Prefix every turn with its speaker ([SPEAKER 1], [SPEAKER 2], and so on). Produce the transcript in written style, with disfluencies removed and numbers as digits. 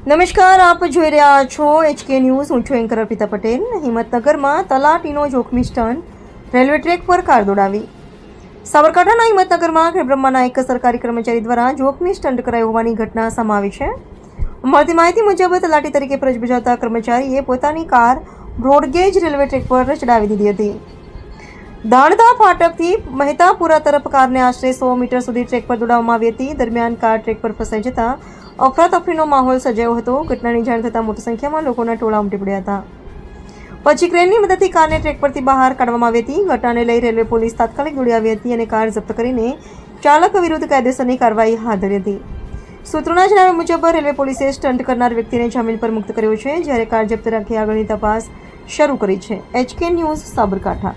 [SPEAKER 1] નમસ્કાર, આપ જોઈ રહ્યા છો HK ન્યૂઝ. હું છું એન્કર અર્પિતા પટેલ. હિંમતનગરમાં તલાટીનો જોખમી સ્ટન્ટ, રેલવે ટ્રેક પર કાર દોડાવી. સાબરકાંઠાના હિંમતનગરમાં ખેડબ્રહ્માના એક સરકારી કર્મચારી દ્વારા જોખમી સ્ટન્ટ કરાયો હોવાની ઘટના સામે આવી છે. મળતી માહિતી મુજબ તલાટી તરીકે ફરજ બજાવતા કર્મચારીએ પોતાની કાર બ્રોડગેજ રેલવે ટ્રેક પર ચડાવી દીધી હતી. દાણદા ફાટકથી મહેતાપુરા તરફ કારને આશરે 100 મીટર સુધી ટ્રેક પર દોડાવવામાં આવી હતી. દરમિયાન કાર ટ્રેક પર ફસાઈ જતા અફરાતફરીનો માહોલ સર્જાયો હતો. ઘટનાની જાણ થતાં મોટી સંખ્યામાં લોકોના ટોળા ઉમટી પડ્યા હતા. પછી ક્રેનની મદદથી કારને ટ્રેક પરથી બહાર કાઢવામાં આવી હતી. ઘટનાને લઈ રેલવે પોલીસ તાત્કાલિક દોડી આવી હતી અને કાર જપ્ત કરીને ચાલક વિરુદ્ધ કાયદેસરની કાર્યવાહી હાથ ધરી હતી. સૂત્રોના જણાવ્યા મુજબ રેલવે પોલીસે સ્ટન્ટ કરનાર વ્યક્તિને જામીન પર મુક્ત કર્યો છે, જ્યારે કાર જપ્ત રાખી આગળની તપાસ શરૂ કરી છે. HK news, Sabarkantha.